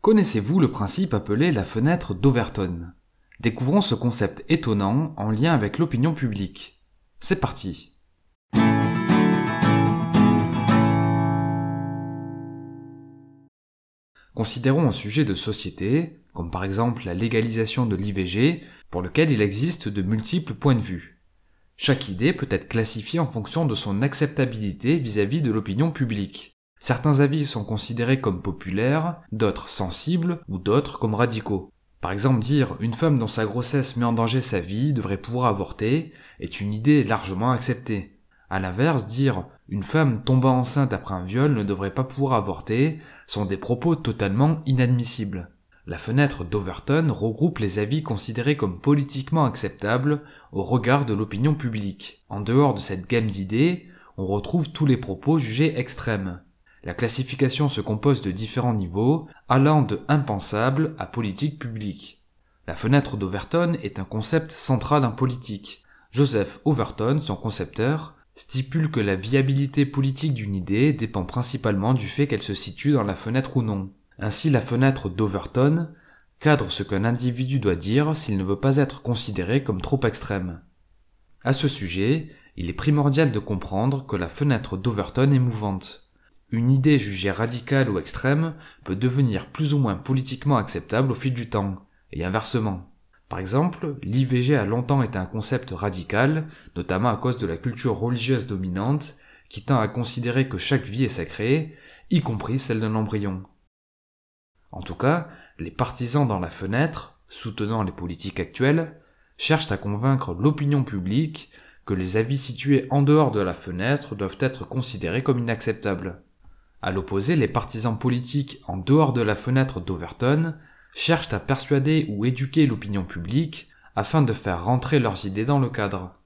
Connaissez-vous le principe appelé la fenêtre d'Overton? Découvrons ce concept étonnant en lien avec l'opinion publique. C'est parti! Considérons un sujet de société, comme par exemple la légalisation de l'IVG, pour lequel il existe de multiples points de vue. Chaque idée peut être classifiée en fonction de son acceptabilité vis-à-vis de l'opinion publique. Certains avis sont considérés comme populaires, d'autres sensibles ou d'autres comme radicaux. Par exemple, dire « une femme dont sa grossesse met en danger sa vie devrait pouvoir avorter » est une idée largement acceptée. À l'inverse, dire « une femme tombant enceinte après un viol ne devrait pas pouvoir avorter » sont des propos totalement inadmissibles. La fenêtre d'Overton regroupe les avis considérés comme politiquement acceptables au regard de l'opinion publique. En dehors de cette gamme d'idées, on retrouve tous les propos jugés extrêmes. La classification se compose de différents niveaux, allant de impensable à politique publique. La fenêtre d'Overton est un concept central en politique. Joseph Overton, son concepteur, stipule que la viabilité politique d'une idée dépend principalement du fait qu'elle se situe dans la fenêtre ou non. Ainsi, la fenêtre d'Overton cadre ce qu'un individu doit dire s'il ne veut pas être considéré comme trop extrême. À ce sujet, il est primordial de comprendre que la fenêtre d'Overton est mouvante. Une idée jugée radicale ou extrême peut devenir plus ou moins politiquement acceptable au fil du temps, et inversement. Par exemple, l'IVG a longtemps été un concept radical, notamment à cause de la culture religieuse dominante, qui tend à considérer que chaque vie est sacrée, y compris celle d'un embryon. En tout cas, les partisans dans la fenêtre, soutenant les politiques actuelles, cherchent à convaincre l'opinion publique que les avis situés en dehors de la fenêtre doivent être considérés comme inacceptables. À l'opposé, les partisans politiques en dehors de la fenêtre d'Overton cherchent à persuader ou éduquer l'opinion publique afin de faire rentrer leurs idées dans le cadre.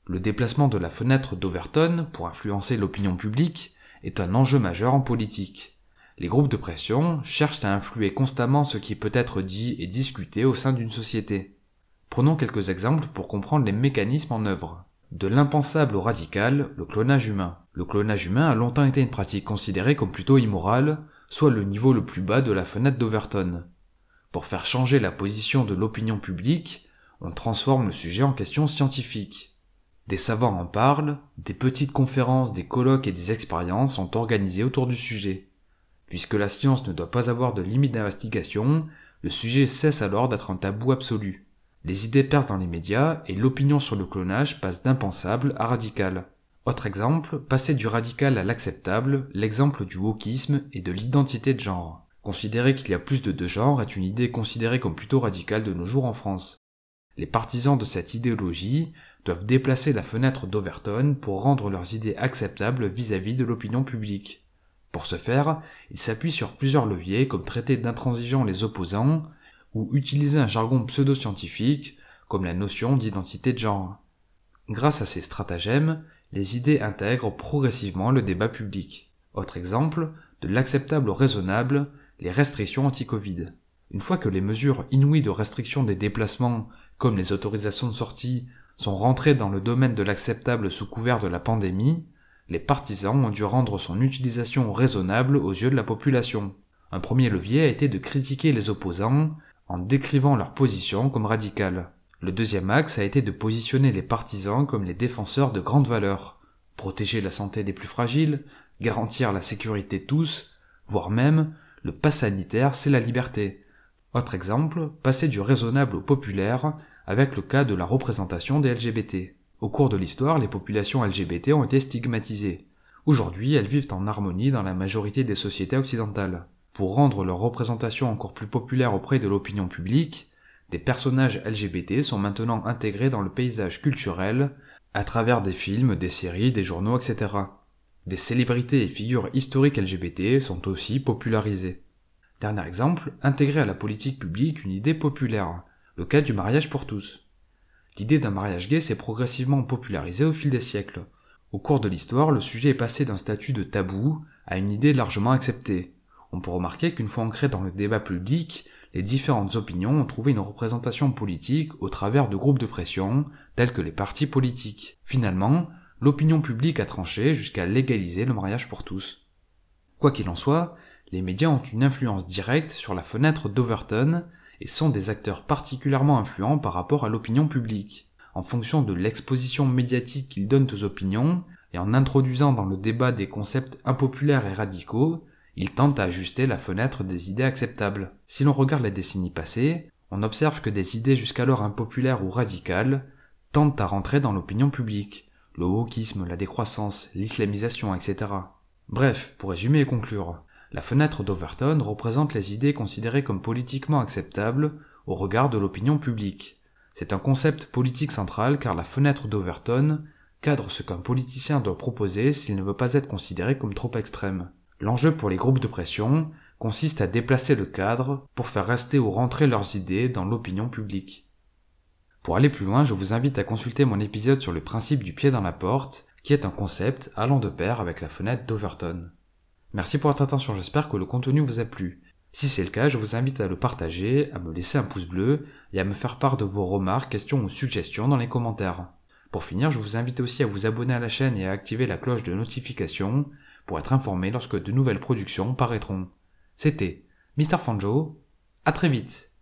Le déplacement de la fenêtre d'Overton pour influencer l'opinion publique est un enjeu majeur en politique. Les groupes de pression cherchent à influer constamment ce qui peut être dit et discuté au sein d'une société. Prenons quelques exemples pour comprendre les mécanismes en œuvre. De l'impensable au radical, le clonage humain. Le clonage humain a longtemps été une pratique considérée comme plutôt immorale, soit le niveau le plus bas de la fenêtre d'Overton. Pour faire changer la position de l'opinion publique, on transforme le sujet en question scientifique. Des savants en parlent, des petites conférences, des colloques et des expériences sont organisées autour du sujet. Puisque la science ne doit pas avoir de limite d'investigation, le sujet cesse alors d'être un tabou absolu. Les idées percent dans les médias et l'opinion sur le clonage passe d'impensable à radical. Autre exemple, passer du radical à l'acceptable, l'exemple du wokisme et de l'identité de genre. Considérer qu'il y a plus de deux genres est une idée considérée comme plutôt radicale de nos jours en France. Les partisans de cette idéologie doivent déplacer la fenêtre d'Overton pour rendre leurs idées acceptables vis-à-vis de l'opinion publique. Pour ce faire, ils s'appuient sur plusieurs leviers comme traiter d'intransigeants les opposants, ou utiliser un jargon pseudo-scientifique, comme la notion d'identité de genre. Grâce à ces stratagèmes, les idées intègrent progressivement le débat public. Autre exemple, de l'acceptable au raisonnable, les restrictions anti-Covid. Une fois que les mesures inouïes de restriction des déplacements, comme les autorisations de sortie, sont rentrées dans le domaine de l'acceptable sous couvert de la pandémie, les partisans ont dû rendre son utilisation raisonnable aux yeux de la population. Un premier levier a été de critiquer les opposants, en décrivant leur position comme radicale. Le deuxième axe a été de positionner les partisans comme les défenseurs de grandes valeurs, protéger la santé des plus fragiles, garantir la sécurité de tous, voire même, le pass sanitaire c'est la liberté. Autre exemple, passer du raisonnable au populaire avec le cas de la représentation des LGBT. Au cours de l'histoire, les populations LGBT ont été stigmatisées. Aujourd'hui, elles vivent en harmonie dans la majorité des sociétés occidentales. Pour rendre leur représentation encore plus populaire auprès de l'opinion publique, des personnages LGBT sont maintenant intégrés dans le paysage culturel à travers des films, des séries, des journaux, etc. Des célébrités et figures historiques LGBT sont aussi popularisées. Dernier exemple, intégrer à la politique publique une idée populaire, le cas du mariage pour tous. L'idée d'un mariage gay s'est progressivement popularisée au fil des siècles. Au cours de l'histoire, le sujet est passé d'un statut de tabou à une idée largement acceptée. On peut remarquer qu'une fois ancré dans le débat public, les différentes opinions ont trouvé une représentation politique au travers de groupes de pression, tels que les partis politiques. Finalement, l'opinion publique a tranché jusqu'à légaliser le mariage pour tous. Quoi qu'il en soit, Les médias ont une influence directe sur la fenêtre d'Overton et sont des acteurs particulièrement influents par rapport à l'opinion publique. En fonction de l'exposition médiatique qu'ils donnent aux opinions, et en introduisant dans le débat des concepts impopulaires et radicaux, ils tentent à ajuster la fenêtre des idées acceptables. Si l'on regarde les décennies passées, on observe que des idées jusqu'alors impopulaires ou radicales tentent à rentrer dans l'opinion publique, le wokisme, la décroissance, l'islamisation, etc. Bref, pour résumer et conclure, la fenêtre d'Overton représente les idées considérées comme politiquement acceptables au regard de l'opinion publique. C'est un concept politique central car la fenêtre d'Overton cadre ce qu'un politicien doit proposer s'il ne veut pas être considéré comme trop extrême. L'enjeu pour les groupes de pression consiste à déplacer le cadre pour faire rester ou rentrer leurs idées dans l'opinion publique. Pour aller plus loin, je vous invite à consulter mon épisode sur le principe du pied dans la porte, qui est un concept allant de pair avec la fenêtre d'Overton. Merci pour votre attention, j'espère que le contenu vous a plu. Si c'est le cas, je vous invite à le partager, à me laisser un pouce bleu et à me faire part de vos remarques, questions ou suggestions dans les commentaires. Pour finir, je vous invite aussi à vous abonner à la chaîne et à activer la cloche de notification pour être informé lorsque de nouvelles productions paraîtront. C'était Mr. Fanjo, à très vite.